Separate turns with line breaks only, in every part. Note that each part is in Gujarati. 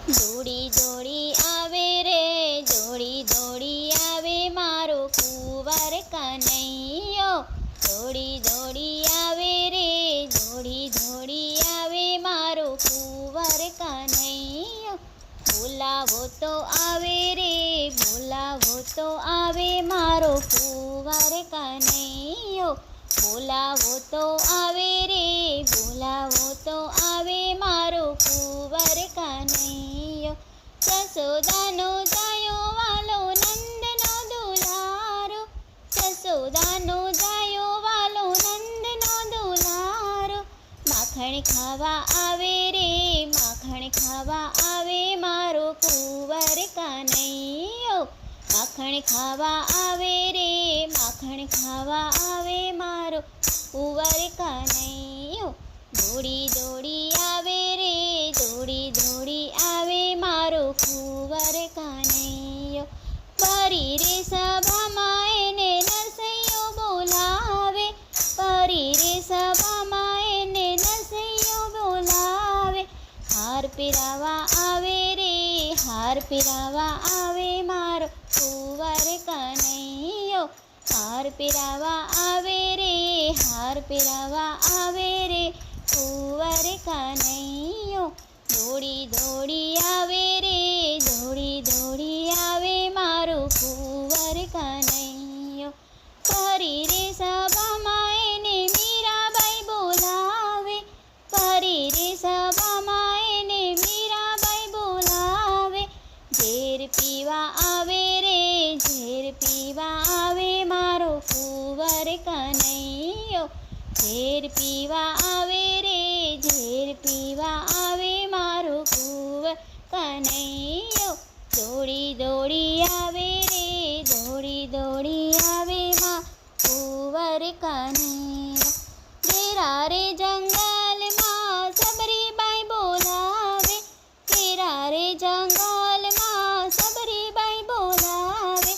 દોડી દોડી આવે રે દોડી દોડી આવે મારો કુંવર કનૈયો, દોડી દોડી આવે રે દોડી દોડી આવે મારો કુંવર કનૈયો, બોલાવો તો આવે રે બોલાવો તો આવે મારો કુંવર કનૈયો, બોલાવો તો આવે રે બોલાવો તો આવે મારો કુંવર કનૈયો, જશોદાનો જાયો વાલો નંદનો દુલારો, જશોદાનો જાયો વાલો નંદનો દુલારો, માખણ ખાવા આવે રે માખણ ખાવા આવે મારો કુંવર કનૈયો, માખણ ખાવા આવે રે માખણ ખાવા આવે મારો કુંવર કનૈયો, દોડી દોડી આવે રે દોડી દોડી આવે મારો કુંવર કનૈયો, પરી રે સભામાં એને નરસૈયો બોલાવે, પરી રે સભામાં એને નરસૈયો બોલાવે, હાર પહેરાવા આવે રે હાર પહેરાવા આવે મારો કુંવર કનૈયો, હાર પહેરાવા આવે રે હાર પહેરાવા આવે રે કુંવર કનૈયો, દોડી દોડી આવે રે દોડી દોડી આવે મારો કુંવર કનૈયો, પરી રે સભામાં એને મીરાબાઈ બોલાવે, પરી રે સભામાં એને મીરાબાઈ બોલાવે, ઝેર પીવા આવે રે ઝેર પીવા આવે મારો કુંવર કનૈયો, ઝેર પીવા આવે રે ઝેર પીવા આવે મારો કુંવર કનૈયો, દોડી દોડી આવે રે દોડી દોડી આવે માં કુંવર કનૈયો, તેરા રે જંગલમાં સબરીબાઈ બોલાવે, તેરા રે જંગલમાં સબરીબાઈ બોલાવે,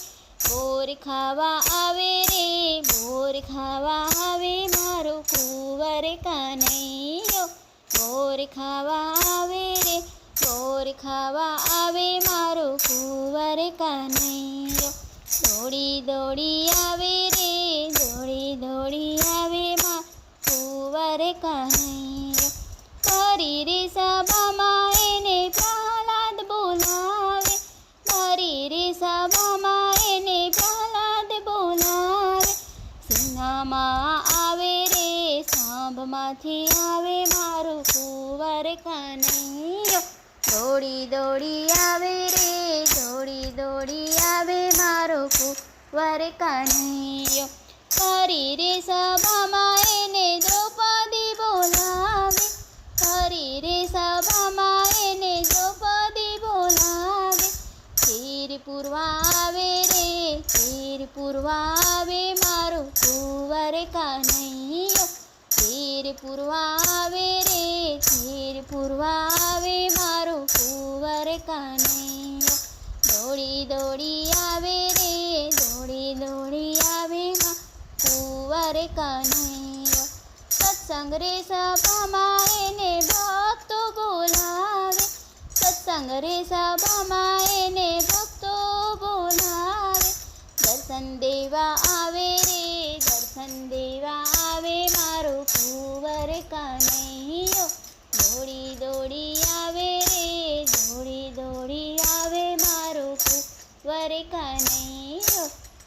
બોર ખાવા આવે રે બોર ખાવા આવે મારો કુંવર કનૈયો, બોર ખાવા આવે રે બોર ખાવા આવે મારો કુંવર કનૈયો, દોડી દોડી આવે રે દોડી દોડી આવે માં કુંવર કનૈયો, પરી રે સભામાં એને પ્રહલાદ બોલાવે, પરી રે સભામાં એને પ્રહલાદ બોલાવે, સિંહમાં આવે રે સાંભમાંથી આવે મારો કુંવર કનૈયો, દોડી દોડી આવે રે દોડી દોડી આવે મારો કુંવર કનૈયો, પરી રે સભામાં એને દ્રૌપદી બોલાવે, પરી રે સભામાં એને દ્રૌપદી બોલાવે, તીર પૂરવા આવે રે તીર પૂરવા આવે મારો કુંવર કનૈયો, તીર પૂરવા આવે રે તીર પૂરવા આવે મારો કુંવર કનૈયો, દોડી દોડી આવે રે દોડી દોડી આવે માં કુંવર કનૈયો, સત્સંગ રે સભામાં એને ભક્તો બોલાવે, સત્સંગ રે સભામાં એને ભક્તો બોલાવે, દર્શન દેવા આવે રે દર્શન દેવા આવે મારો કુંવર કનૈયો, દોડી દોડી આવે રે દોડી દોડી આવે મારો કુંવર કનૈયો,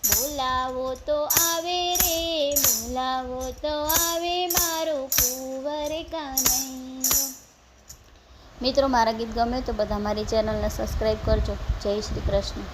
બોલાવો તો આવે રે બોલાવો તો આવે મારો કુંવર કનૈયો। મિત્રો મારા ગીત ગમે તો બધા મારી ચેનલને સબસ્ક્રાઈબ કરજો। જય શ્રી કૃષ્ણ।